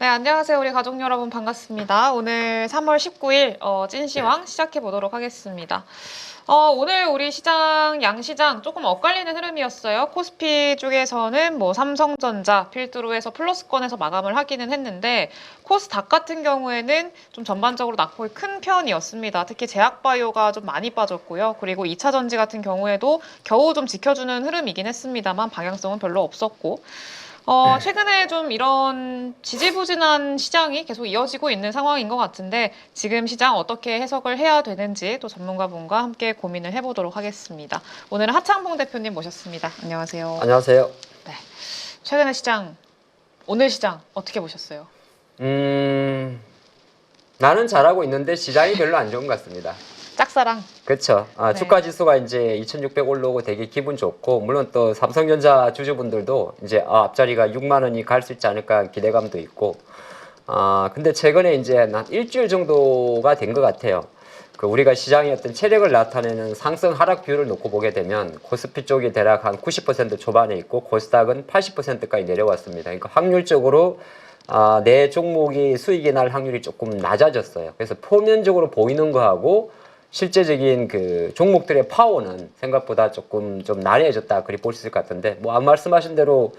네, 안녕하세요. 우리 가족 여러분 반갑습니다. 오늘 3월 19일 찐시황 시작해 보도록 하겠습니다. 오늘 우리 시장, 양시장 조금 엇갈리는 흐름이었어요. 코스피 쪽에서는 뭐 삼성전자, 필두로 해서 플러스권에서 마감을 하기는 했는데 코스닥 같은 경우에는 좀 전반적으로 낙폭이 큰 편이었습니다. 특히 제약바이오가 좀 많이 빠졌고요. 그리고 2차 전지 같은 경우에도 겨우 좀 지켜주는 흐름이긴 했습니다만 방향성은 별로 없었고 최근에 좀 이런 지지부진한 시장이 계속 이어지고 있는 상황인 것 같은데 지금 시장 어떻게 해석을 해야 되는지 또 전문가분과 함께 고민을 해보도록 하겠습니다. 오늘은 하창봉 대표님 모셨습니다. 안녕하세요. 안녕하세요. 네. 최근의 시장, 오늘 시장 어떻게 보셨어요? 나는 잘하고 있는데 시장이 별로 안 좋은 것 같습니다. 짝사랑. 그렇죠. 네. 주가 지수가 이제 2,600 올라오고 되게 기분 좋고, 물론 또 삼성전자 주주분들도 이제 앞자리가 6만 원이 갈 수 있지 않을까 기대감도 있고, 근데 최근에 이제 한 일주일 정도가 된 것 같아요. 우리가 시장의 어떤 체력을 나타내는 상승 하락 비율을 놓고 보게 되면 코스피 쪽이 대략 한 90% 초반에 있고 코스닥은 80%까지 내려왔습니다. 그러니까 확률적으로 내 종목이 수익이 날 확률이 조금 낮아졌어요. 그래서 표면적으로 보이는 거하고 실제적인 그 종목들의 파워는 생각보다 조금 좀 난해해졌다 그리 볼 수 있을 것 같은데, 뭐 말씀하신 대로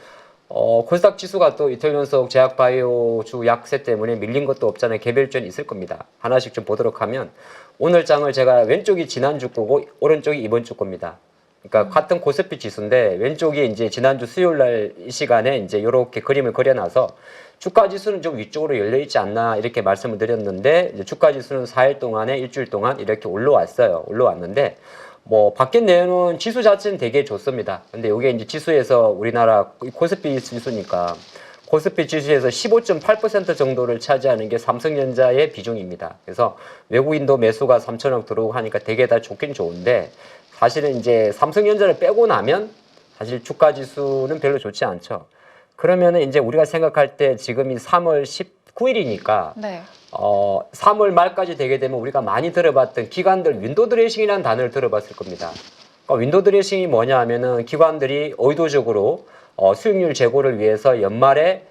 코스닥 지수가 또 이틀 연속 제약바이오 주 약세 때문에 밀린 것도 없잖아요. 개별전이 있을 겁니다. 하나씩 좀 보도록 하면 오늘 장을 제가 왼쪽이 지난주 거고 오른쪽이 이번 주 겁니다. 그러니까 같은 코스피 지수인데 왼쪽이 이제 지난주 수요일 날 이 시간에 이제 이렇게 그림을 그려놔서 주가 지수는 좀 위쪽으로 열려 있지 않나 이렇게 말씀을 드렸는데 이제 주가 지수는 4일 동안에 일주일 동안 이렇게 올라왔어요. 올라왔는데 뭐 바뀐 내용은 지수 자체는 되게 좋습니다. 근데 이게 이제 지수에서 우리나라 코스피 지수니까 코스피 지수에서 15.8% 정도를 차지하는 게 삼성전자의 비중입니다. 그래서 외국인도 매수가 3천억 들어오고 하니까 되게 다 좋긴 좋은데 사실은 이제 삼성전자를 빼고 나면 사실 주가 지수는 별로 좋지 않죠. 그러면은 이제 우리가 생각할 때 지금이 3월 19일이니까 네. 3월 말까지 되게 되면 우리가 많이 들어봤던 기관들 윈도우 드레싱이라는 단어를 들어봤을 겁니다. 그러니까 윈도우 드레싱이 뭐냐 하면은 기관들이 의도적으로 수익률 제고를 위해서 연말에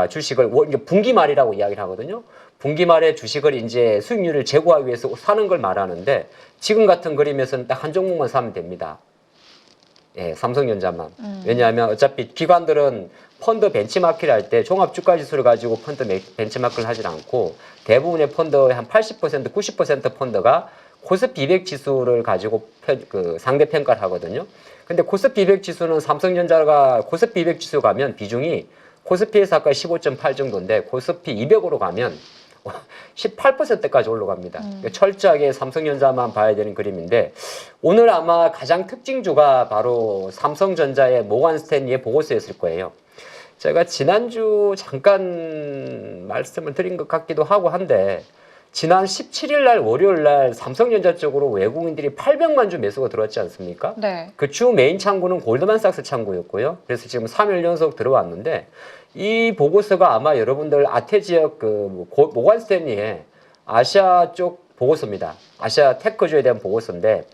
주식을 이제 분기말이라고 이야기를 하거든요. 분기말에 주식을 이제 수익률을 제고하기 위해서 사는 걸 말하는데 지금 같은 그림에서는 딱 한 종목만 사면 됩니다. 예, 삼성전자만. 왜냐하면 어차피 기관들은 펀드 벤치마킹을 할 때 종합주가지수를 가지고 펀드 벤치마킹을 하지 않고 대부분의 펀드의 한 80%, 90% 펀드가 코스피 200 지수를 가지고 상대 평가를 하거든요. 근데 코스피 200 지수는 삼성전자가 코스피 200 지수 가면 비중이 코스피에서 아까 15.8 정도인데 코스피 200으로 가면 18%까지 올라갑니다. 그러니까 철저하게 삼성전자만 봐야 되는 그림인데 오늘 아마 가장 특징주가 바로 삼성전자의 모건 스탠리의 보고서였을 거예요. 제가 지난주 잠깐 말씀을 드린 것 같기도 하고 한데 지난 17일 날 월요일 날 삼성전자 쪽으로 외국인들이 800만 주 매수가 들어왔지 않습니까? 네. 그 주 메인 창구는 골드만삭스 창구였고요. 그래서 지금 3일 연속 들어왔는데 이 보고서가 아마 여러분들 아태 지역 모건 스탠리의 아시아 쪽 보고서입니다. 아시아 테크주에 대한 보고서인데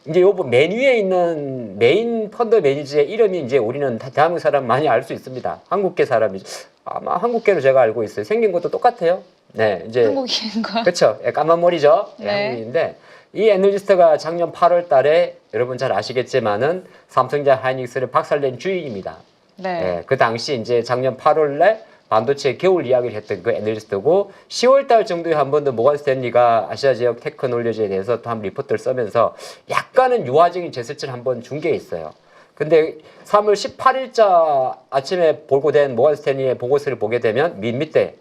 이제 요번 맨 위에 있는 메인 펀드 매니저의 이름이 이제 우리는 대한민국 사람 많이 알 수 있습니다. 한국계 사람이죠. 아마 한국계로 제가 알고 있어요. 생긴 것도 똑같아요. 네, 이제 한국인인가? 그렇죠. 까만 머리죠. 네. 한국인인데 이 애널리스트가 작년 8월 달에 여러분 잘 아시겠지만은 삼성전자 하이닉스를 박살낸 주인입니다. 네. 예, 그 당시 이제 작년 8월에 반도체 겨울 이야기를 했던 그 애널리스트고 10월 달 정도에 한 번 더 모건 스탠리가 아시아 지역 테크놀로지에 대해서 또 한 리포트를 쓰면서 약간은 유화적인 제스처를 한번 준 게 있어요. 근데 3월 18일자 아침에 보고된 모건 스탠리의 보고서를 보게 되면 밑에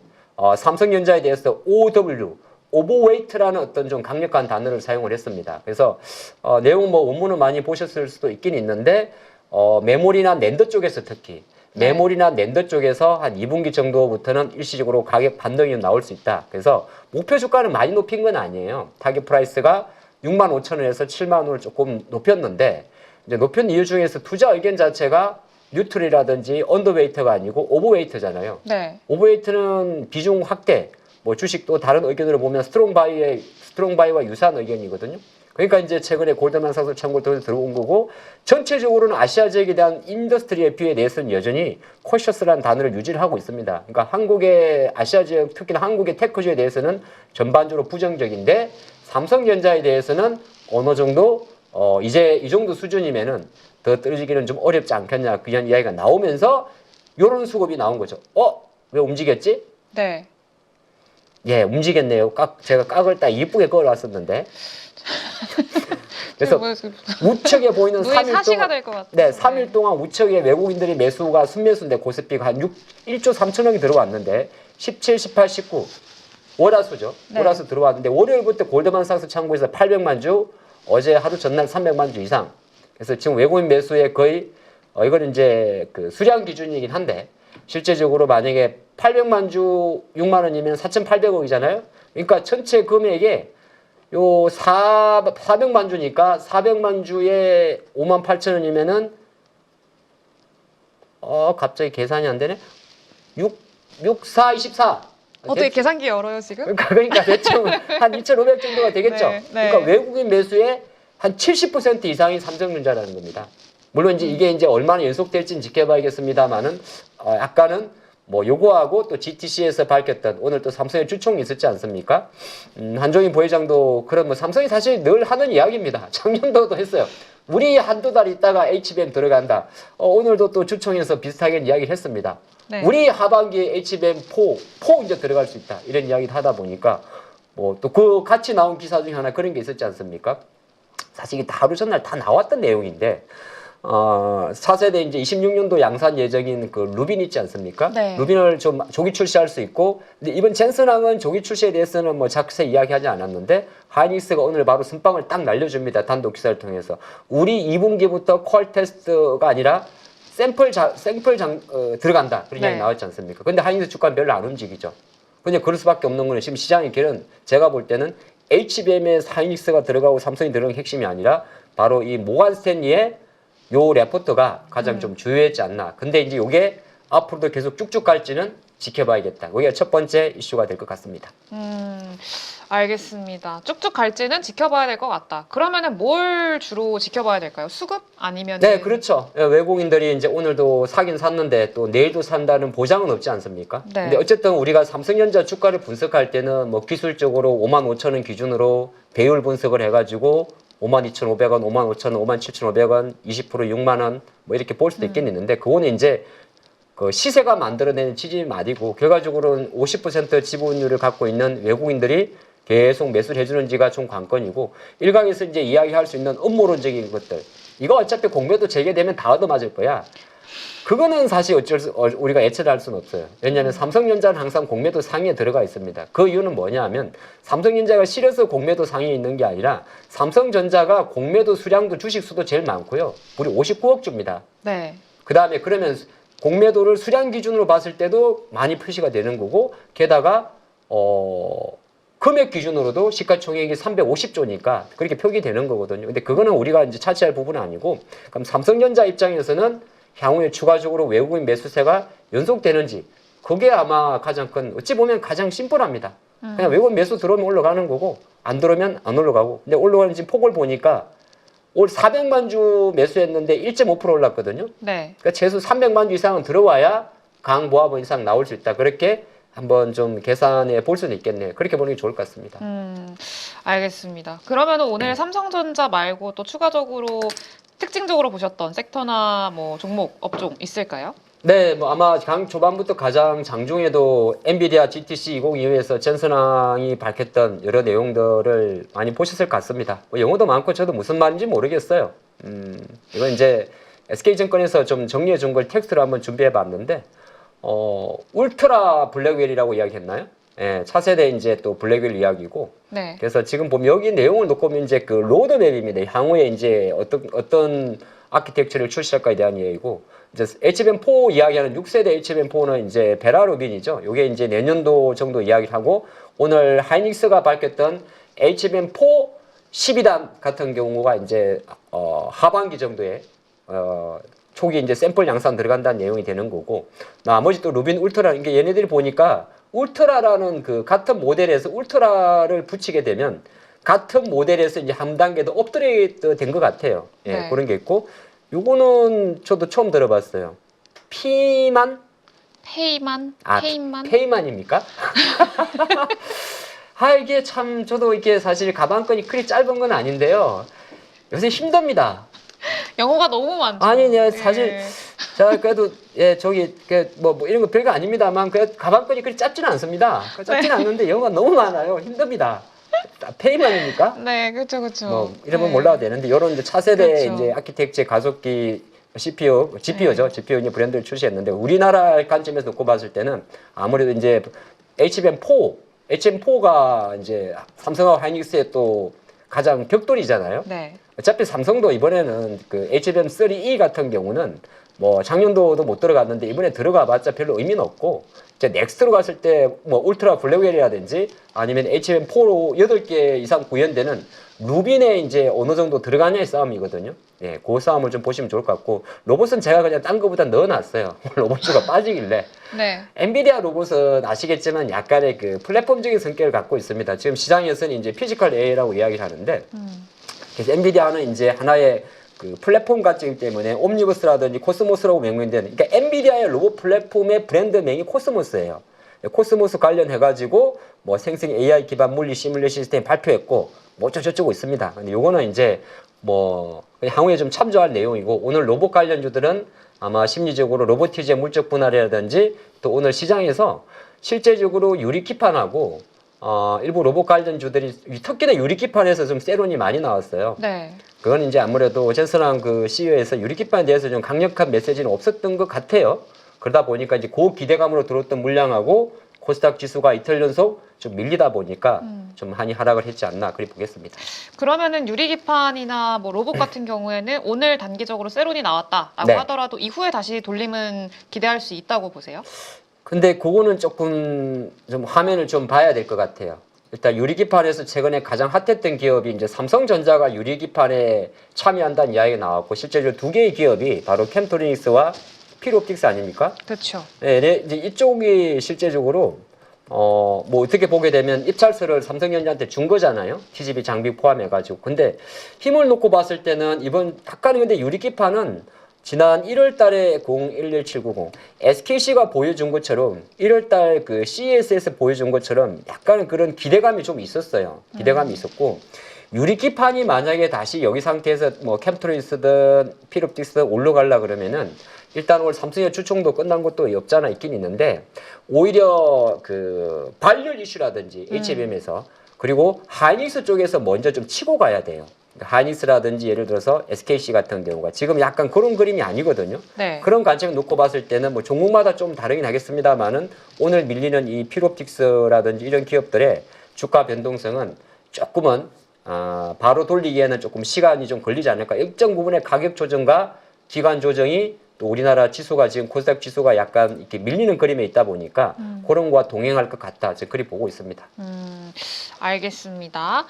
삼성전자에 대해서 OW 오버웨이트라는 어떤 좀 강력한 단어를 사용을 했습니다. 그래서 내용 뭐 원문을 많이 보셨을 수도 있긴 있는데 메모리나 낸더 쪽에서 특히 메모리나 낸더 쪽에서 한 2분기 정도부터는 일시적으로 가격 반등이 나올 수 있다. 그래서 목표 주가는 많이 높인 건 아니에요. 타겟 프라이스가 65,000원에서 70,000원을 조금 높였는데 이제 높인 이유 중에서 투자 의견 자체가 뉴트럴이라든지 언더웨이트가 아니고 오버웨이트잖아요. 네. 오버웨이트는 비중 확대, 뭐 주식도 다른 의견으로 보면 스트롱 스트롱바이와 유사한 의견이거든요. 그러니까 이제 최근에 골드만삭스 청구를 들어온 거고 전체적으로는 아시아 지역에 대한 인더스트리의 뷰에 대해서는 여전히 코셔스라는 단어를 유지를 하고 있습니다. 그러니까 한국의 아시아 지역 특히나 한국의 테크주에 대해서는 전반적으로 부정적인데 삼성전자에 대해서는 어느 정도 이제 이 정도 수준이면은 더 떨어지기는 좀 어렵지 않겠냐 그런 이야기가 나오면서 요런 수급이 나온 거죠. 왜 움직였지? 네. 예, 움직였네요. 제가 깍을 딱 이쁘게 그어놨었는데. 그래서 우측에 보이는 3일 사시가 동안 될 것 같아요. 네, 3일 동안 우측에 외국인들이 매수가 순매수인데 고스피가 한 1조 3천억이 들어왔는데 17, 18, 19 월화수죠. 네. 월화수 들어왔는데 월요일부터 골드만삭스 창구에서 800만 주 어제 하루 전날 300만 주 이상. 그래서 지금 외국인 매수의 거의 이거는 이제 그 수량 기준이긴 한데 실제적으로 만약에 800만 주 6만 원이면 4,800억이잖아요. 그러니까 전체 금액에 요 400만 주니까 400만 주에 5만 8천 원이면은 갑자기 계산이 안 되네. 6, 4, 24. 어떻게 계산기 열어요 지금? 그러니까 대충 한 2,500 정도가 되겠죠. 네, 네. 그러니까 외국인 매수의 한 70% 이상이 삼성전자라는 겁니다. 물론 이제 이게 이제 얼마나 연속될지는 지켜봐야겠습니다만은 약간은 뭐 요거하고 또 GTC에서 밝혔던 오늘 또 삼성의 주총이 있었지 않습니까? 한종인 부회장도 그런 뭐 삼성이 사실 늘 하는 이야기입니다. 작년도도 했어요. 우리 한두 달 있다가 HBM 들어간다. 오늘도 또 주총에서 비슷하게 이야기를 했습니다. 네. 우리 하반기에 HBM4 이제 들어갈 수 있다. 이런 이야기를 하다 보니까 뭐 또 그 같이 나온 기사 중에 하나 그런 게 있었지 않습니까? 사실 이게 하루 전날 다 나왔던 내용인데 4세대 이제 26년도 양산 예정인 그 루빈 있지 않습니까? 네. 루빈을 좀 조기 출시할 수 있고, 근데 이번 젠슨항은 조기 출시에 대해서는 뭐 자세히 이야기하지 않았는데, 하이닉스가 오늘 바로 선빵을 딱 날려줍니다. 단독 기사를 통해서. 우리 2분기부터 퀄 테스트가 아니라 샘플 들어간다. 그런 이야기 나왔지 않습니까? 근데 하이닉스 주가는 별로 안 움직이죠. 근데 그럴 수밖에 없는 거는 지금 시장의 길은 제가 볼 때는 HBM에 하이닉스가 들어가고 삼성이 들어가는 핵심이 아니라 바로 이 모간 스탠리의 요 레포트가 가장 좀 주요했지 않나. 근데 이제 요게 앞으로도 계속 쭉쭉 갈지는 지켜봐야겠다. 그게 첫 번째 이슈가 될 것 같습니다. 알겠습니다. 쭉쭉 갈지는 지켜봐야 될 것 같다. 그러면은 뭘 주로 지켜봐야 될까요? 수급 아니면? 네, 그렇죠. 외국인들이 이제 오늘도 사긴 샀는데 또 내일도 산다는 보장은 없지 않습니까? 네. 근데 어쨌든 우리가 삼성전자 주가를 분석할 때는 뭐 기술적으로 55,000원 기준으로 배율 분석을 해가지고 52,500원, 55,000원, 57,500원, 20% 6만 원 뭐 이렇게 볼 수도 있겠는데 그거는 이제 그 시세가 만들어내는 지짐이 아니고 결과적으로는 50% 지분율을 갖고 있는 외국인들이 계속 매수를 해주는지가 좀 관건이고 일각에서 이제 이야기할 수 있는 음모론적인 것들 이거 어차피 공매도 재개되면 다 얻어맞을 거야. 그거는 사실 우리가 예측을 할 수는 없어요. 왜냐하면 삼성전자는 항상 공매도 상위에 들어가 있습니다. 그 이유는 뭐냐 하면 삼성전자가 실어서 공매도 상위에 있는 게 아니라 삼성전자가 공매도 수량도 주식수도 제일 많고요. 우리 59억 주입니다. 네. 그 다음에 그러면 공매도를 수량 기준으로 봤을 때도 많이 표시가 되는 거고 게다가 금액 기준으로도 시가총액이 350조니까 그렇게 표기되는 거거든요. 근데 그거는 우리가 이제 차치할 부분은 아니고 그럼 삼성전자 입장에서는 향후에 추가적으로 외국인 매수세가 연속되는지 그게 아마 가장 큰 어찌 보면 가장 심플합니다. 그냥 외국인 매수 들어오면 올라가는 거고 안 들어오면 안 올라가고 근데 올라가는 지금 폭을 보니까 올 400만 주 매수했는데 1.5% 올랐거든요. 네. 그러니까 최소 300만 주 이상은 들어와야 강보합은 이상 나올 수 있다. 그렇게 한번 좀 계산해 볼 수는 있겠네요. 그렇게 보는 게 좋을 것 같습니다. 알겠습니다. 그러면 오늘 삼성전자 말고 또 추가적으로 특징적으로 보셨던 섹터나 뭐 종목, 업종 있을까요? 네, 뭐 아마 강 초반부터 가장 장중에도 엔비디아 GTC 2025에서 젠슨항이 밝혔던 여러 내용들을 많이 보셨을 것 같습니다. 뭐 영어도 많고 저도 무슨 말인지 모르겠어요. 이건 이제 SK증권에서 좀 정리해 준 걸 텍스트로 한번 준비해 봤는데 울트라 블랙웰이라고 이야기했나요? 예, 차세대 이제 또 블랙웰 이야기고. 네. 그래서 지금 보면 여기 내용을 놓고 보면 이제 그 로드맵입니다. 향후에 이제 어떤 아키텍처를 출시할까에 대한 이야기고. 이제 HBM4 이야기하는 6세대 HBM4는 이제 베라루빈이죠. 요게 이제 내년도 정도 이야기를 하고 오늘 하이닉스가 밝혔던 HBM4 12단 같은 경우가 이제 하반기 정도에 초기 이제 샘플 양산 들어간다는 내용이 되는 거고 나머지 또 루빈 울트라 이게 얘네들이 보니까 울트라라는 그 같은 모델에서 울트라를 붙이게 되면 같은 모델에서 이제 한 단계 더 업그레이드 된 것 같아요. 예, 네. 그런 게 있고 요거는 저도 처음 들어봤어요. 피만? 페이만? 아, 페이만? 페이만입니까? 아, 이게 참 저도 이게 사실 가방끈이 그리 짧은 건 아닌데요. 요새 힘듭니다. 영어가 너무 많죠. 아니, 네, 사실 예. 자 그래도 예 저기 뭐 이런 거 별거 아닙니다만 그 가방끈이 그리 짧지는 않습니다. 짧지는 않는데 영어가 너무 많아요. 힘듭니다. 페이만입니까? 네, 그렇죠, 그렇죠. 뭐 이러면 몰라도 되는데 이런 이제 차세대 그렇죠. 이제 아키텍처 가속기 GPU죠. GPU 이제 브랜드를 출시했는데 우리나라 관점에서 놓고 봤을 때는 아무래도 이제 HM4가 이제 삼성하고 하이닉스의 또 가장 벽돌이잖아요. 네. 어차피 삼성도 이번에는 그 HBM3E 같은 경우는 뭐 작년도도 못 들어갔는데 이번에 들어가봤자 별로 의미는 없고 이제 넥스트로 갔을 때 뭐 울트라 블랙웰이라든지 아니면 HBM4로 8개 이상 구현되는 루빈에 이제 어느 정도 들어가냐의 싸움이거든요. 예, 그 싸움을 좀 보시면 좋을 것 같고 로봇은 제가 그냥 딴 거보다 넣어놨어요. 로봇주가 빠지길래. 네. 엔비디아 로봇은 아시겠지만 약간의 그 플랫폼적인 성격을 갖고 있습니다. 지금 시장에서는 이제 피지컬 AI라고 이야기를 하는데 그래서 엔비디아는 이제 하나의 그 플랫폼 가치이기 때문에 옴니버스라든지 코스모스라고 명명된 그러니까 엔비디아의 로봇 플랫폼의 브랜드명이 코스모스예요. 코스모스 관련해가지고 뭐 생성 AI 기반 물리 시뮬레이션 시스템 발표했고 뭐 어쩌고저쩌고 있습니다. 근데 요거는 이제 뭐 그냥 향후에 좀 참조할 내용이고 오늘 로봇 관련주들은 아마 심리적으로 로보티즈의 물적 분할이라든지 또 오늘 시장에서 실제적으로 유리기판하고 일부 로봇 관련주들이 특히나 유리기판에서 좀 세론이 많이 나왔어요. 네. 그건 이제 아무래도 젠슨랑 그 CEO에서 유리기판에 대해서 좀 강력한 메시지는 없었던 것 같아요. 그러다 보니까 이제 고기대감으로 들어왔던 물량하고 코스닥 지수가 이틀 연속 좀 밀리다 보니까 좀 많이 하락을 했지 않나 그리 보겠습니다. 그러면은 유리기판이나 뭐 로봇 같은 경우에는 오늘 단기적으로 세론이 나왔다라고 네. 하더라도 이후에 다시 돌림은 기대할 수 있다고 보세요? 근데 그거는 조금 좀 화면을 좀 봐야 될 것 같아요. 일단 유리기판에서 최근에 가장 핫했던 기업이 이제 삼성전자가 유리기판에 참여한다는 이야기가 나왔고 실제로 두 개의 기업이 바로 캠토리닉스와 필옵틱스 아닙니까? 그렇죠. 네, 네, 이제 이쪽이 실제적으로 뭐 어떻게 보게 되면 입찰서를 삼성전자한테 준 거잖아요. TGV 장비 포함해가지고. 근데 힘을 놓고 봤을 때는 이번 약간은 근데 유리기판은 지난 1월 달에 011790 SKC가 보여준 것처럼 1월 달 그 CES에서 보여준 것처럼 약간은 그런 기대감이 좀 있었어요. 기대감이 있었고 유리기판이 만약에 다시 여기 상태에서 뭐 캠토리스든 필옵틱스든 올라가려 그러면은 일단 오늘 삼성의 주총도 끝난 것도 없지 않아 있긴 있는데 오히려 그 발열 이슈라든지 HBM에서 그리고 하이닉스 쪽에서 먼저 좀 치고 가야 돼요. 하이닉스라든지 예를 들어서 SKC 같은 경우가 지금 약간 그런 그림이 아니거든요. 네. 그런 관점을 놓고 봤을 때는 뭐 종목마다 좀 다르긴 하겠습니다만은 오늘 밀리는 이 필옵틱스라든지 이런 기업들의 주가 변동성은 조금은 바로 돌리기에는 조금 시간이 좀 걸리지 않을까. 일정 부분의 가격 조정과 기간 조정이 또 우리나라 지수가 지금 코스닥 지수가 약간 이렇게 밀리는 그림에 있다 보니까 그런 거와 동행할 것 같다. 제가 그리 보고 있습니다. 알겠습니다.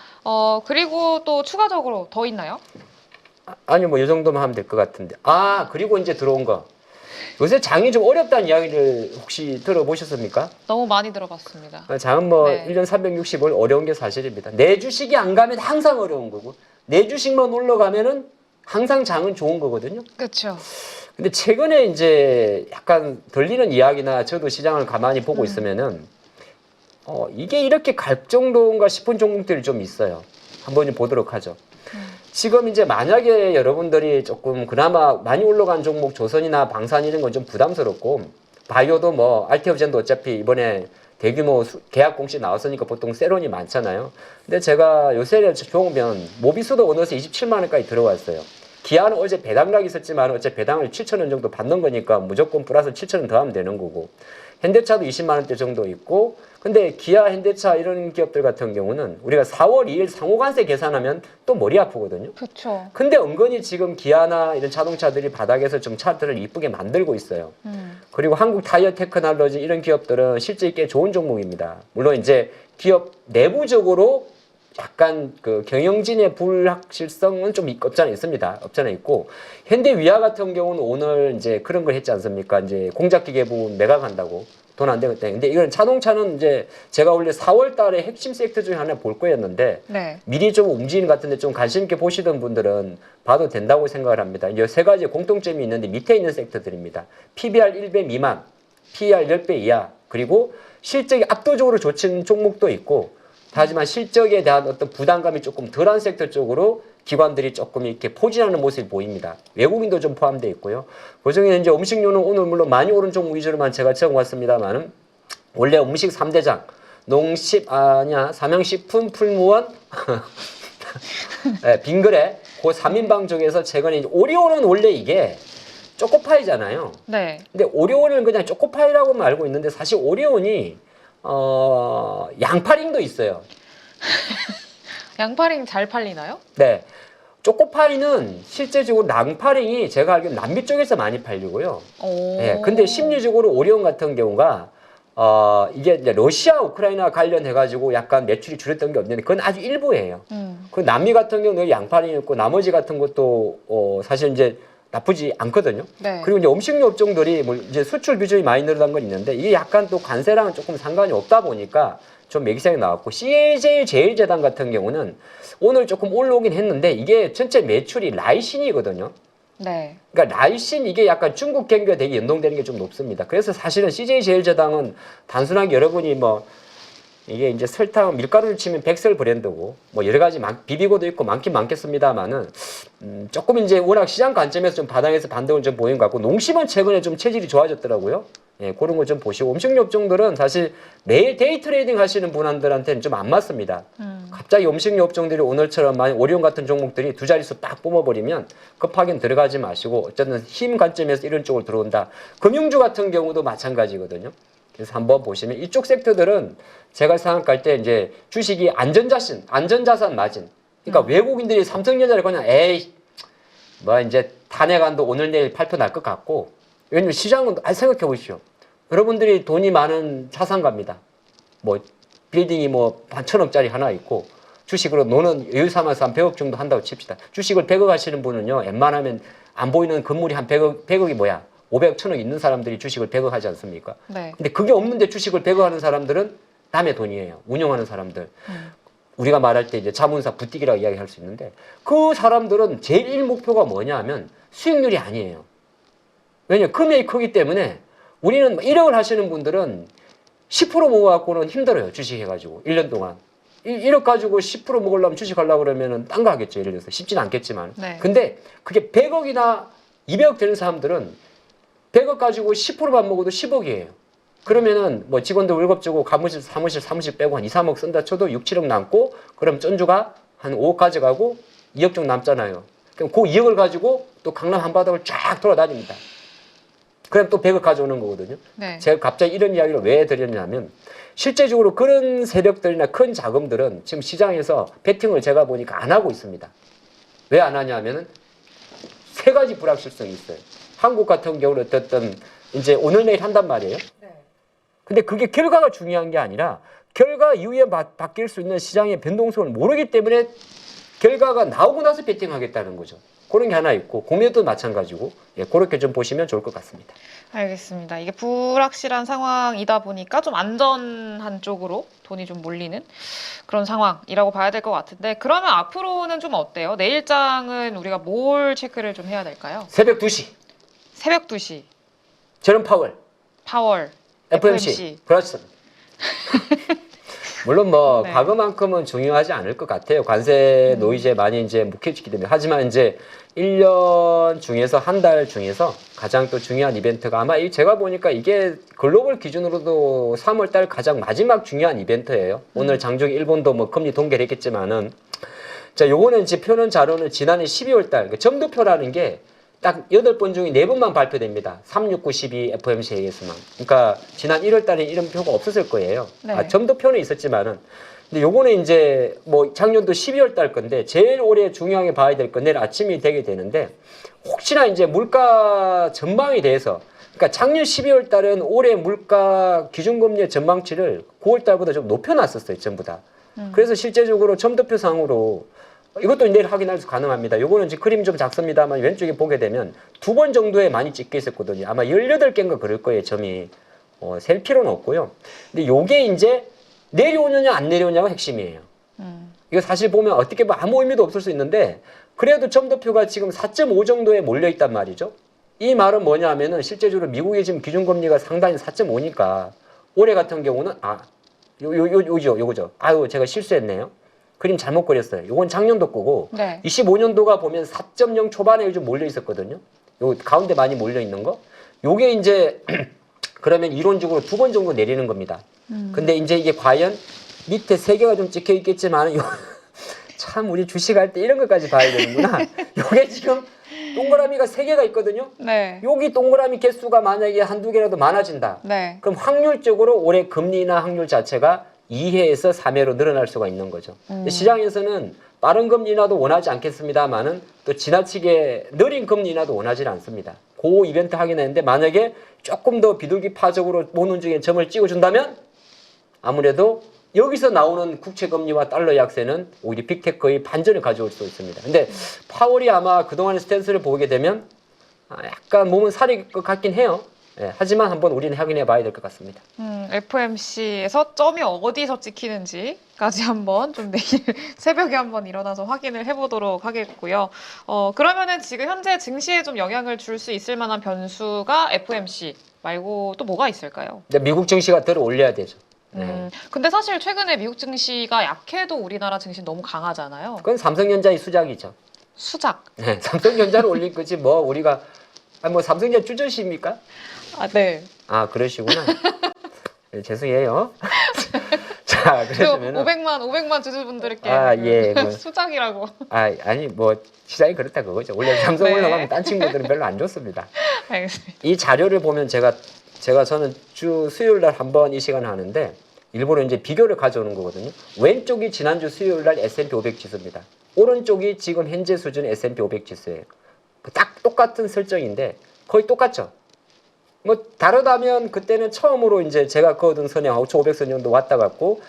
그리고 또 추가적으로 더 있나요? 아니 뭐 이 정도만 하면 될 것 같은데. 그리고 이제 들어온 거. 요새 장이 좀 어렵다는 이야기를 혹시 들어보셨습니까? 너무 많이 들어봤습니다. 장은 뭐 네. 1년 360일 어려운 게 사실입니다. 내 주식이 안 가면 항상 어려운 거고 내 주식만 올라가면은 항상 장은 좋은 거거든요. 그렇죠. 근데 최근에 이제 약간 들리는 이야기나 저도 시장을 가만히 보고 있으면은 이게 이렇게 갈 정도인가 싶은 종목들이 좀 있어요. 한번 좀 보도록 하죠. 지금 이제 만약에 여러분들이 조금 그나마 많이 올라간 종목 조선이나 방산 이런 건 좀 부담스럽고 바이오도 뭐 알테오젠도 어차피 이번에 대규모 계약 공시 나왔으니까 보통 세론이 많잖아요. 근데 제가 요새 보면 모비스도 어느새 27만 원까지 들어왔어요. 기아는 어제 배당락이 있었지만 어째 배당을 7,000원 정도 받는 거니까 무조건 플러스 7,000원 더 하면 되는 거고 현대차도 20만 원대 정도 있고 근데 기아, 현대차 이런 기업들 같은 경우는 우리가 4월 2일 상호관세 계산하면 또 머리 아프거든요. 그렇죠. 근데 은근히 지금 기아나 이런 자동차들이 바닥에서 좀 차트를 이쁘게 만들고 있어요. 그리고 한국 타이어 테크놀로지 이런 기업들은 실제 꽤 좋은 종목입니다. 물론 이제 기업 내부적으로 약간 그 경영진의 불확실성은 좀 없잖아 있습니다. 없잖아 있고 현대 위아 같은 경우는 오늘 이제 그런 걸 했지 않습니까? 이제 공작기계 부분 매각한다고 돈 안 되겠다. 근데 이건 자동차는 이제 제가 원래 4월 달에 핵심 섹터 중에 하나 볼 거였는데 네. 미리 좀 움직이는 것 같은데 좀 관심 있게 보시던 분들은 봐도 된다고 생각을 합니다. 이제 세 가지 공통점이 있는데 밑에 있는 섹터들입니다. PBR 1배 미만, PER 10배 이하, 그리고 실적이 압도적으로 좋은 종목도 있고, 하지만 실적에 대한 어떤 부담감이 조금 덜한 섹터 쪽으로 기관들이 조금 이렇게 포진하는 모습이 보입니다. 외국인도 좀 포함되어 있고요. 그중에 이제 음식료는 오늘 물론 많이 오른 종목 위주로만 제가 적어왔습니다만은 원래 음식 3대장, 삼양식품, 풀무원, 네, 빙그레, 그 3인방 쪽에서 최근에 이제 오리온은 원래 이게 초코파이잖아요. 네. 근데 오리온을 그냥 초코파이라고만 알고 있는데 사실 오리온이 양파링도 있어요. 양파링 잘 팔리나요? 네. 초코파이는 실제적으로 랑파링이 제가 알기로는 남미 쪽에서 많이 팔리고요. 오. 네. 근데 심리적으로 오리온 같은 경우가 이게 이제 러시아, 우크라이나 관련해가지고 약간 매출이 줄였던 게 없는데 그건 아주 일부예요. 그 남미 같은 경우는 양파링이었고 나머지 같은 것도 사실 이제 나쁘지 않거든요. 네. 그리고 이제 음식료 업종들이 뭐 이제 수출 비중이 많이 늘어난 건 있는데 이게 약간 또 관세랑은 조금 상관이 없다 보니까 좀 매기성이 나왔고 CJ 제일제당 같은 경우는 오늘 조금 올라오긴 했는데 이게 전체 매출이 라이신이거든요. 네. 그러니까 라이신 이게 약간 중국 경기가 되게 연동되는 게 좀 높습니다. 그래서 사실은 CJ 제일제당은 단순하게 여러분이 뭐 이게 이제 설탕, 밀가루를 치면 백설 브랜드고 뭐 여러 가지 비비고도 있고 많긴 많겠습니다만은 조금 이제 워낙 시장 관점에서 좀 바닥에서 반등을 좀 보인 것 같고 농심은 최근에 좀 체질이 좋아졌더라고요. 예, 그런 거 좀 보시고 음식료 업종들은 사실 매일 데이 트레이딩 하시는 분들한테는 좀 안 맞습니다. 갑자기 음식료 업종들이 오늘처럼 많이 오리온 같은 종목들이 두 자릿수 딱 뽑아버리면 급하게 들어가지 마시고 어쨌든 힘 관점에서 이런 쪽으로 들어온다. 금융주 같은 경우도 마찬가지거든요. 그래서 한번 보시면 이쪽 섹터들은 제가 생각할 때 이제 주식이 안전자산 마진. 그러니까 외국인들이 삼성전자를 그냥 에이 뭐 이제 탄핵안도 오늘 내일 발표 날 것 같고 왜냐면 시장은 생각해 보십시오. 여러분들이 돈이 많은 자산가입니다. 뭐 빌딩이 뭐 한 1,000억짜리 하나 있고 주식으로 노는 여유 삼아서 한 100억 정도 한다고 칩시다. 주식을 100억 하시는 분은요. 웬만하면 안 보이는 건물이 한 100억이 뭐야? 500억, 1,000억 있는 사람들이 주식을 100억 하지 않습니까? 네. 근데 그게 없는데 주식을 100억 하는 사람들은 남의 돈이에요. 운영하는 사람들. 우리가 말할 때 이제 자문사 부띠기라고 이야기할 수 있는데 그 사람들은 제일 일 목표가 뭐냐 하면 수익률이 아니에요. 왜냐면 금액이 크기 때문에 우리는 1억을 하시는 분들은 10% 모아갖고는 힘들어요. 주식해가지고 1년 동안. 1억 가지고 10% 먹으려면 주식하려고 그러면은 딴 거 하겠죠. 예를 들어서 쉽진 않겠지만. 네. 근데 그게 100억이나 200억 되는 사람들은 100억 가지고 10%만 먹어도 10억이에요. 그러면은 뭐 직원들 월급 주고 사무실 빼고 한 2, 3억 쓴다 쳐도 6, 7억 남고 그럼 전주가 한 5억 가져가고 2억 정도 남잖아요. 그럼 그 2억을 가지고 또 강남 한바닥을 쫙 돌아다닙니다. 그럼 또 100억 가져오는 거거든요. 네. 제가 갑자기 이런 이야기를 왜 드렸냐면 실제적으로 그런 세력들이나 큰 자금들은 지금 시장에서 베팅을 제가 보니까 안 하고 있습니다. 왜 안 하냐면은 세 가지 불확실성이 있어요. 한국 같은 경우는 어쨌든 이제 오늘 내일 한단 말이에요. 근데 그게 결과가 중요한 게 아니라 결과 이후에 바뀔 수 있는 시장의 변동성을 모르기 때문에 결과가 나오고 나서 베팅하겠다는 거죠. 그런 게 하나 있고 공매도 마찬가지고 예, 그렇게 좀 보시면 좋을 것 같습니다. 알겠습니다. 이게 불확실한 상황이다 보니까 좀 안전한 쪽으로 돈이 좀 몰리는 그런 상황이라고 봐야 될 것 같은데 그러면 앞으로는 좀 어때요? 내일장은 우리가 뭘 체크를 좀 해야 될까요? 새벽 2시 새벽 2시 저런 파월 FOMC 그렇습니다. 물론 뭐 네. 과거만큼은 중요하지 않을 것 같아요. 관세 노이즈에 많이 이제 묵혀지기 때문에. 하지만 이제 1년 중에서 한 달 중에서 가장 또 중요한 이벤트가 아마 제가 보니까 이게 글로벌 기준으로도 3월 달 가장 마지막 중요한 이벤트예요. 오늘 장중에 일본도 뭐 금리 동결 했겠지만은 자, 요거는 이제 표는 자료는 지난해 12월 달 점도표라는 게 딱 8번 중에 4번만 발표됩니다. 3, 6, 9, 12 FOMC에서만. 그러니까 지난 1월 달에 이런 표가 없었을 거예요. 네. 점도표는 있었지만은. 근데 요거는 이제 뭐 작년도 12월 달 건데 제일 올해 중요하게 봐야 될 건 내일 아침이 되게 되는데 혹시나 이제 물가 전망에 대해서 그러니까 작년 12월 달은 올해 물가 기준금리의 전망치를 9월 달보다 좀 높여놨었어요. 전부 다. 그래서 실제적으로 점도표상으로 이것도 내일 확인할 수 가능합니다. 요거는 이제 그림 좀 작습니다만 왼쪽에 보게 되면 2번 정도에 많이 찍혀 있었거든요. 아마 18개인가 그럴 거예요, 점이. 셀 필요는 없고요. 근데 요게 이제 내려오느냐 안 내려오냐가 핵심이에요. 이거 사실 보면 어떻게 보면 아무 의미도 없을 수 있는데 그래도 점도표가 지금 4.5 정도에 몰려 있단 말이죠. 이 말은 뭐냐면은 실제적으로 미국의 지금 기준금리가 상당히 4.5니까 올해 같은 경우는 요거죠. 아유 제가 실수했네요. 그림 잘못 그렸어요. 요건 작년도 거고 네. 25년도가 보면 4.0 초반에 좀 몰려 있었거든요. 요 가운데 많이 몰려 있는 거. 요게 이제 그러면 이론적으로 2번 정도 내리는 겁니다. 근데 이제 이게 과연 밑에 3개가 좀 찍혀 있겠지만 참 우리 주식할 때 이런 것까지 봐야 되는구나. 요게 지금 동그라미가 3개가 있거든요. 네. 여기 동그라미 개수가 만약에 한두 개라도 많아진다. 네. 그럼 확률적으로 올해 금리나 확률 자체가 2회에서 3회로 늘어날 수가 있는 거죠. 근데 시장에서는 빠른 금리 인하도 원하지 않겠습니다만은 또 지나치게 느린 금리 인하도 원하지는 않습니다. 그 이벤트 하긴 했는데 만약에 조금 더 비둘기파적으로 보는 중에 점을 찍어준다면 아무래도 여기서 나오는 국채 금리와 달러 약세는 오히려 빅테크의 반전을 가져올 수 있습니다. 근데 파월이 아마 그동안의 스탠스를 보게 되면 약간 몸은 사릴 것 같긴 해요. 예, 하지만 한번 우리는 확인해 봐야 될 것 같습니다. FOMC에서 점이 어디서 찍히는지까지 한번 좀 내일 새벽에 한번 일어나서 확인을 해보도록 하겠고요. 그러면은 지금 현재 증시에 좀 영향을 줄 수 있을 만한 변수가 FOMC 말고 또 뭐가 있을까요? 근데 미국 증시가 들어 올려야 되죠. 네. 근데 사실 최근에 미국 증시가 약해도 우리나라 증시 너무 강하잖아요. 그건 삼성전자의 수작이죠. 수작. 네, 삼성전자를 올릴 거지 뭐 우리가 뭐 삼성전자 주저십니까? 아, 네. 아 그러시구나. 네, 죄송해요. 자 그러시면은 500만 주주분들께 예, 뭐, 수작이라고. 아니 뭐 시장이 그렇다 그거죠. 원래 삼성 네. 올라가면 딴 친구들은 별로 안 좋습니다. 알겠습니다. 이 자료를 보면 저는 주 수요일 날 한 번 이 시간 하는데 일부러 이제 비교를 가져오는 거거든요. 왼쪽이 지난주 수요일 날 S&P 500 지수입니다. 오른쪽이 지금 현재 수준 S&P 500 지수예요. 딱 똑같은 설정인데 거의 똑같죠. 뭐 다르다면 그때는 처음으로 이제 제가 그어둔 선형 5,500 선형도 왔다 갔고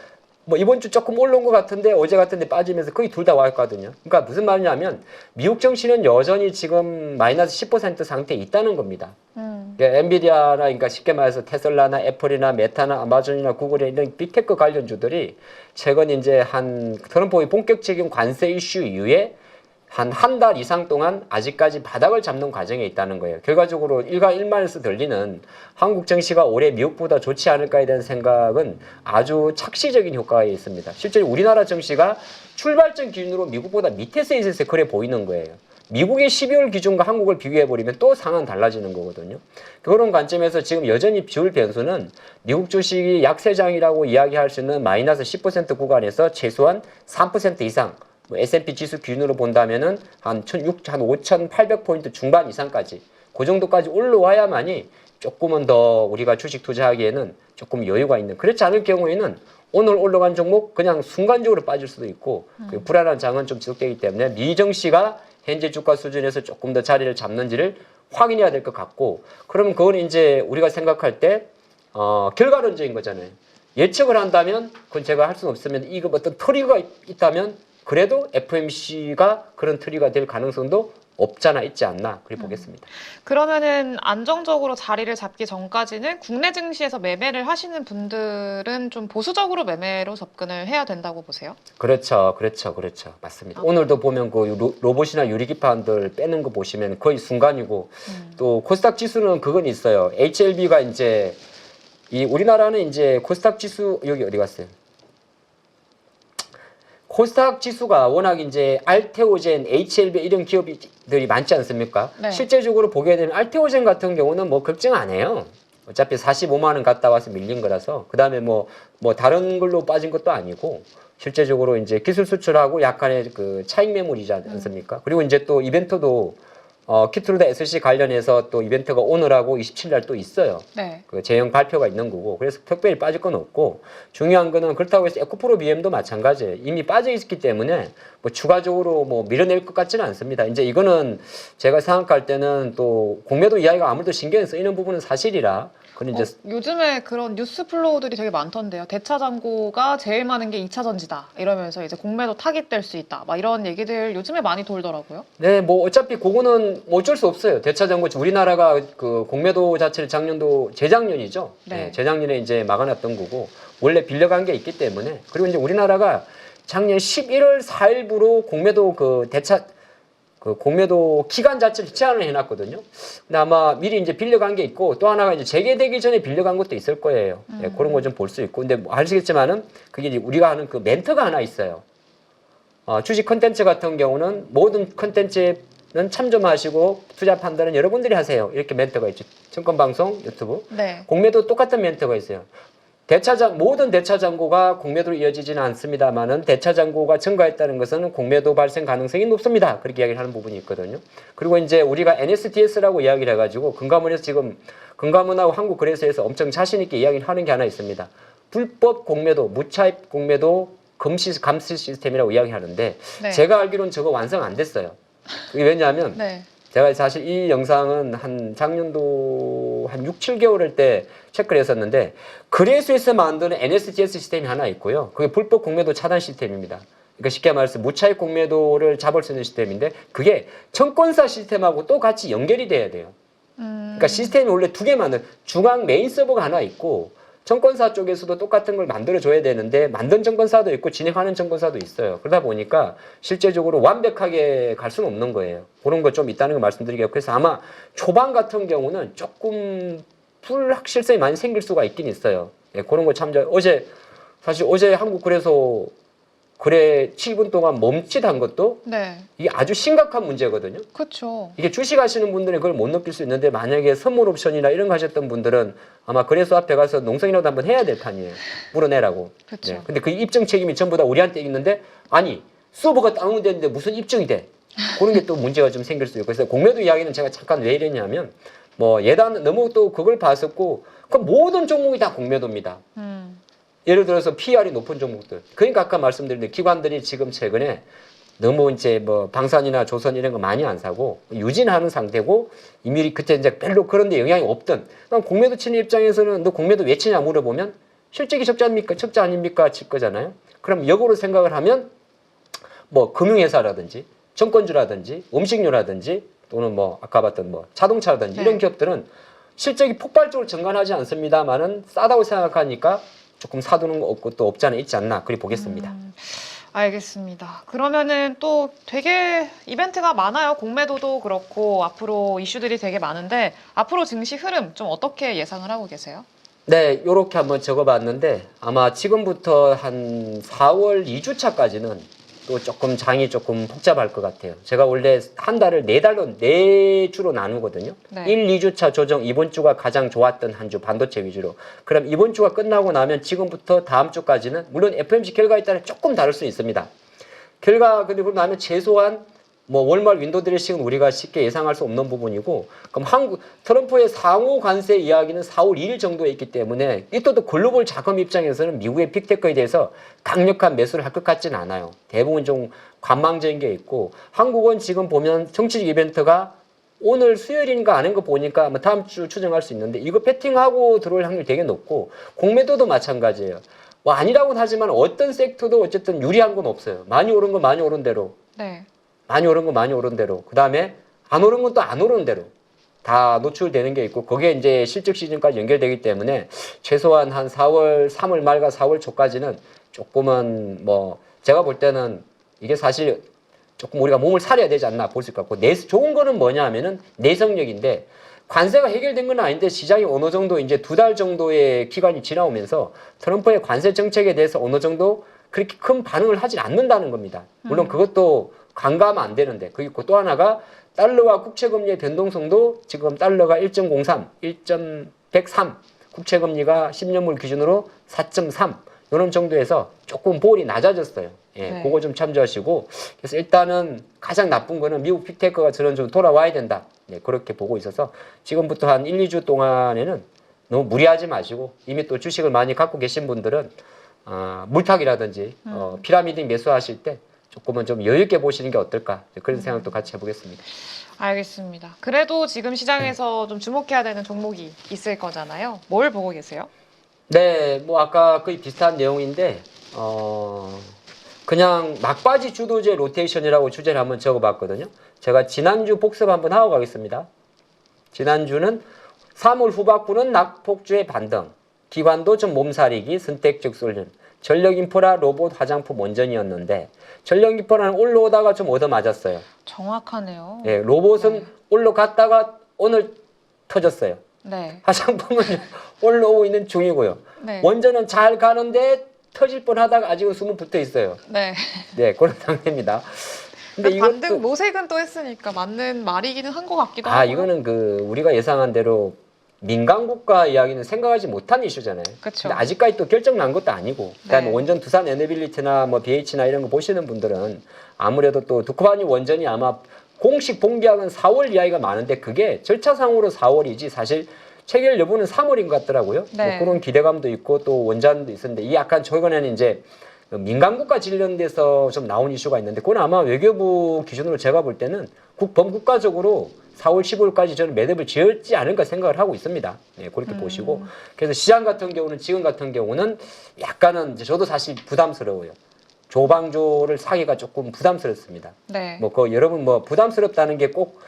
뭐 이번 주 조금 올라온 것 같은데 어제 같은데 빠지면서 거의 둘 다 왔거든요. 그러니까 무슨 말이냐면 미국 증시는 여전히 지금 마이너스 10% 상태에 있다는 겁니다. 그러니까 엔비디아나 그러니까 쉽게 말해서 테슬라나 애플이나 메타나 아마존이나 구글이나 이런 빅테크 관련주들이 최근 이제 한 트럼프의 본격적인 관세 이슈 이후에 한 달 이상 동안 아직까지 바닥을 잡는 과정에 있다는 거예요. 결과적으로 일말에서 들리는 한국 증시가 올해 미국보다 좋지 않을까에 대한 생각은 아주 착시적인 효과가 있습니다. 실제로 우리나라 증시가 출발점 기준으로 미국보다 밑에서 있어서 그래 보이는 거예요. 미국의 12월 기준과 한국을 비교해버리면 또 상황은 달라지는 거거든요. 그런 관점에서 지금 여전히 줄 변수는 미국 주식이 약세장이라고 이야기할 수 있는 마이너스 10% 구간에서 최소한 3% 이상 S&P 지수 기준으로 본다면은 한 5,800포인트 중반 이상까지 그 정도까지 올라와야만이 조금은 더 우리가 주식 투자하기에는 조금 여유가 있는 그렇지 않을 경우에는 오늘 올라간 종목 그냥 순간적으로 빠질 수도 있고 그 불안한 장은 좀 지속되기 때문에 미증시가 현재 주가 수준에서 조금 더 자리를 잡는지를 확인해야 될 것 같고 그러면 그건 이제 우리가 생각할 때 결과론적인 거잖아요. 예측을 한다면 그건 제가 할 수는 없으면 이거 어떤 트리거가 있다면 그래도 FOMC가 그런 트리가 될 가능성도 없잖아 있지 않나 그렇게 보겠습니다. 그러면은 안정적으로 자리를 잡기 전까지는 국내 증시에서 매매를 하시는 분들은 좀 보수적으로 매매로 접근을 해야 된다고 보세요? 그렇죠. 맞습니다. 오늘도 보면 그 로봇이나 유리기판들 빼는 거 보시면 거의 순간이고 또 코스닥 지수는 그건 있어요. HLB가 이제 우리나라는 이제 코스닥 지수 여기 어디 갔어요? 코스닥 지수가 워낙 이제 알테오젠, HLB 이런 기업들이 많지 않습니까? 네. 실제적으로 보게 되면 알테오젠 같은 경우는 뭐 걱정 안 해요. 어차피 45만 원 갔다 와서 밀린 거라서 그다음에 뭐 다른 걸로 빠진 것도 아니고 실제적으로 이제 기술 수출하고 약간의 그 차익 매물이지 않습니까? 그리고 이제 또 이벤트도 키트루다 SC 관련해서 또 이벤트가 오늘하고 27날 또 있어요. 네. 그 제형 발표가 있는 거고 그래서 특별히 빠질 건 없고 중요한 거는 그렇다고 해서 에코프로 BM도 마찬가지예요. 이미 빠져 있기 때문에 뭐 추가적으로 뭐 밀어낼 것 같지는 않습니다. 이제 이거는 제가 생각할 때는 또 공매도 이야기가 아무래도 신경이 쓰이는 부분은 사실이라 그런 이제 요즘에 그런 뉴스 플로우들이 되게 많던데요. 대차 잔고가 제일 많은 게 2차 전지다. 이러면서 이제 공매도 타깃될 수 있다. 막 이런 얘기들 요즘에 많이 돌더라고요. 네, 뭐 어차피 그거는 뭐 어쩔 수 없어요. 대차장고 우리나라가 그 공매도 자체를 작년도 재작년이죠. 네. 네, 재작년에 이제 막아놨던 거고 원래 빌려간 게 있기 때문에 그리고 이제 우리나라가 작년 11월 4일부로 공매도 그 대차 그 공매도 기간 자체를 제한을 해놨거든요. 근데 아마 미리 이제 빌려간 게 있고 또 하나가 이제 재개되기 전에 빌려간 것도 있을 거예요. 예, 그런 거 좀 볼 수 있고. 근데 뭐 아시겠지만은 그게 이제 우리가 하는 그 멘트가 하나 있어요. 주식 컨텐츠 같은 경우는 모든 컨텐츠는 참조하시고 투자 판단은 여러분들이 하세요. 이렇게 멘트가 있죠. 증권방송, 유튜브. 네. 공매도 똑같은 멘트가 있어요. 모든 대차 잔고가 공매도로 이어지지는 않습니다만은 대차 잔고가 증가했다는 것은 공매도 발생 가능성이 높습니다. 그렇게 이야기를 하는 부분이 있거든요. 그리고 이제 우리가 NSDS라고 이야기를 해가지고 금감원에서 지금 금감원하고 한국거래소에서 엄청 자신 있게 이야기를 하는 게 하나 있습니다. 불법 공매도, 무차입 공매도 감시 시스템이라고 이야기하는데 네. 제가 알기로는 저거 완성 안 됐어요. 그게 왜냐하면 네. 제가 사실 이 영상은 한 작년도 한 6, 7개월일 때 체크를 했었는데 거래소에서 만드는 NSDS 시스템이 하나 있고요. 그게 불법 공매도 차단 시스템입니다. 그러니까 쉽게 말해서 무차입 공매도를 잡을 수 있는 시스템인데 그게 증권사 시스템하고 또 같이 연결이 돼야 돼요. 그러니까 시스템이 원래 두 개 만든 중앙 메인 서버가 하나 있고 증권사 쪽에서도 똑같은 걸 만들어줘야 되는데 만든 증권사도 있고 진행하는 증권사도 있어요. 그러다 보니까 실제적으로 완벽하게 갈 수는 없는 거예요. 그런 거 좀 있다는 걸 말씀드리겠고 그래서 아마 초반 같은 경우는 조금 불확실성이 많이 생길 수가 있긴 있어요. 예, 그런 거 참조. 사실 어제 한국거래소 거래 7분 동안 멈칫한 것도 네. 이게 아주 심각한 문제거든요. 그렇죠. 이게 주식하시는 분들은 그걸 못 느낄 수 있는데 만약에 선물 옵션이나 이런 거 하셨던 분들은 아마 거래소 앞에 가서 농성이라도 한번 해야 될 판이에요. 물어내라고. 그렇죠. 네. 근데 그 입증 책임이 전부 다 우리한테 있는데 아니 서버가 다운됐는데 무슨 입증이 돼? 그런 게 또 문제가 좀 생길 수 있고 그래서 공매도 이야기는 제가 잠깐 왜 이랬냐면 뭐 예단 너무 또 그걸 봤었고 그 모든 종목이 다 공매도입니다. 예를 들어서 PR이 높은 종목들. 그러니까 아까 말씀드린 기관들이 지금 최근에 너무 이제 뭐 방산이나 조선 이런 거 많이 안 사고 유진하는 상태고 이미 그때 이제 별로 그런 데 영향이 없던 공매도 치는 입장에서는 너 공매도 왜 치냐 물어보면 실적이 적자 아닙니까? 적자 아닙니까? 칠 거잖아요. 그럼 역으로 생각을 하면 뭐 금융회사라든지 증권주라든지 음식료라든지 또는 뭐 아까 봤던 뭐 자동차라든지 이런 기업들은 실적이 폭발적으로 증가하지 않습니다만은 싸다고 생각하니까 조금 사두는 것도 없지 않아 있지 않나 그리 보겠습니다. 알겠습니다. 그러면은 또 되게 이벤트가 많아요. 공매도도 그렇고 앞으로 이슈들이 되게 많은데 앞으로 증시 흐름 좀 어떻게 예상을 하고 계세요? 네, 요렇게 한번 적어봤는데 아마 지금부터 한 4월 2주차까지는 또 조금 장이 조금 복잡할 것 같아요. 제가 원래 한 달을 4주로 나누거든요. 네. 1, 2주차 조정 이번 주가 가장 좋았던 한 주 반도체 위주로. 그럼 이번 주가 끝나고 나면 지금부터 다음 주까지는 물론 FOMC 결과에 따라 조금 다를 수 있습니다. 결과 그리고 나면 최소한 뭐 월말 윈도우 드레싱은 우리가 쉽게 예상할 수 없는 부분이고 그럼 트럼프의 상호 관세 이야기는 4월 2일 정도에 있기 때문에 이또도 글로벌 자금 입장에서는 미국의 빅테크에 대해서 강력한 매수를 할 것 같지는 않아요. 대부분 좀 관망적인 게 있고 한국은 지금 보면 정치적 이벤트가 오늘 수요일인가 아닌 거 보니까 아마 다음 주 추정할 수 있는데 이거 패팅하고 들어올 확률이 되게 높고 공매도도 마찬가지예요. 뭐 아니라고는 하지만 어떤 섹터도 어쨌든 유리한 건 없어요. 많이 오른 건 많이 오른 대로. 네. 많이 오른 건 많이 오른 대로 그 다음에 안 오른 건 또 안 오른 대로 다 노출되는 게 있고 거기에 이제 실적 시즌까지 연결되기 때문에 최소한 한 3월 말과 4월 초까지는 조금은 뭐 제가 볼 때는 이게 사실 조금 우리가 몸을 사려야 되지 않나 볼 수 있을 것 같고 좋은 거는 뭐냐 하면은 내성력인데 관세가 해결된 건 아닌데 시장이 어느 정도 이제 2달 정도의 기간이 지나오면서 트럼프의 관세 정책에 대해서 어느 정도 그렇게 큰 반응을 하지 않는다는 겁니다. 물론 그것도 간과하면 안 되는데 그게 있고 또 하나가 달러와 국채금리의 변동성도 지금 달러가 1.03, 1.103 국채금리가 10년물 기준으로 4.3 이런 정도에서 조금 볼이 낮아졌어요. 예, 네. 그거 좀 참조하시고 그래서 일단은 가장 나쁜 거는 미국 빅테크가 저런 좀 돌아와야 된다. 예, 그렇게 보고 있어서 지금부터 한 1, 2주 동안에는 너무 무리하지 마시고 이미 또 주식을 많이 갖고 계신 분들은 물타기라든지 피라미드 매수하실 때 조금은 좀 여유 있게 보시는 게 어떨까 그런 생각도 같이 해보겠습니다. 알겠습니다. 그래도 지금 시장에서 좀 주목해야 되는 종목이 있을 거잖아요. 뭘 보고 계세요? 네, 뭐 아까 거의 비슷한 내용인데 그냥 막바지 주도주의 로테이션이라고 주제를 한번 적어봤거든요. 제가 지난주 복습 한번 하고 가겠습니다. 지난주는 3월 후반부는 낙폭주의 반등, 기관도 좀 몸살이기, 선택적 쏠림, 전력인프라, 로봇, 화장품 원전이었는데 전력인프라는 올라오다가 좀 얻어맞았어요. 정확하네요. 예, 로봇은 네. 올라갔다가 오늘 터졌어요. 네. 화장품은 올라오고 있는 중이고요. 네. 원전은 잘 가는데 터질 뻔하다가 아직은 숨은 붙어 있어요. 네. 네, 그런 상태입니다. 근데 반등 모색은 또 했으니까 맞는 말이기는 한 것 같기도 하고. 이거는 우리가 예상한 대로 민간 국가 이야기는 생각하지 못한 이슈잖아요. 그쵸. 근데 아직까지 또 결정 난 것도 아니고. 그다음에 네. 원전 두산 에너빌리티나 뭐 BH나 이런 거 보시는 분들은 아무래도 또 두코바니 원전이 아마 공식 본계약은 4월 이야기가 많은데 그게 절차상으로 4월이지 사실 체결 여부는 3월인 것 같더라고요. 네. 뭐 그런 기대감도 있고 또 원전도 있었는데 이 약간 최근에는 이제 민간 국가 관련돼서 좀 나온 이슈가 있는데 그건 아마 외교부 기준으로 제가 볼 때는 범국가적으로 4월 15일까지 저는 매듭을 지었지 않을까 생각을 하고 있습니다. 네, 그렇게 보시고 그래서 시장 같은 경우는 지금 같은 경우는 약간은 이제 저도 사실 부담스러워요. 조방조를 사기가 조금 부담스럽습니다. 네. 뭐 여러분 뭐 부담스럽다는 게 꼭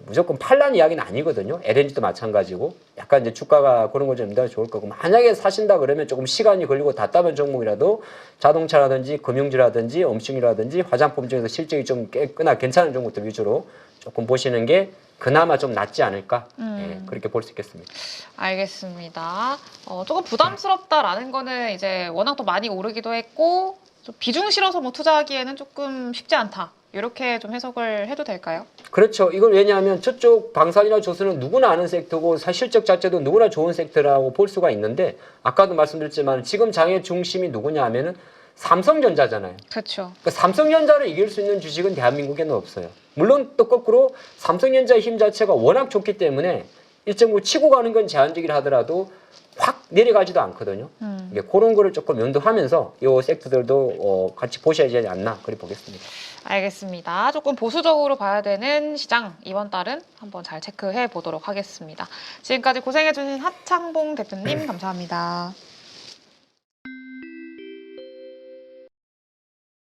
무조건 팔란 이야기는 아니거든요. LNG도 마찬가지고 약간 이제 주가가 그런 거 좀 임대가 좋을 거고 만약에 사신다 그러면 조금 시간이 걸리고 답답한 종목이라도 자동차라든지 금융주라든지 음식이라든지 화장품 중에서 실적이 좀 꽤나 괜찮은 종목들 위주로 조금 보시는 게 그나마 좀 낫지 않을까 예, 그렇게 볼 수 있겠습니다. 알겠습니다. 조금 부담스럽다라는 거는 이제 워낙 또 많이 오르기도 했고 좀 비중 실어서 뭐 투자하기에는 조금 쉽지 않다. 이렇게 좀 해석을 해도 될까요? 그렇죠. 이걸 왜냐하면 저쪽 방산이나 조선은 누구나 아는 섹터고 실적 자체도 누구나 좋은 섹터라고 볼 수가 있는데 아까도 말씀드렸지만 지금 장의 중심이 누구냐 하면은 삼성전자잖아요. 그렇죠. 그러니까 삼성전자를 이길 수 있는 주식은 대한민국에는 없어요. 물론 또 거꾸로 삼성전자의 힘 자체가 워낙 좋기 때문에 일정부 치고 가는 건 제한적이라 하더라도 확 내려가지도 않거든요. 이게 그런 거를 조금 면도하면서 이 섹터들도 같이 보셔야 되지 않나 그렇게 보겠습니다. 알겠습니다. 조금 보수적으로 봐야 되는 시장 이번 달은 한번 잘 체크해 보도록 하겠습니다. 지금까지 고생해주신 하창봉 대표님 감사합니다.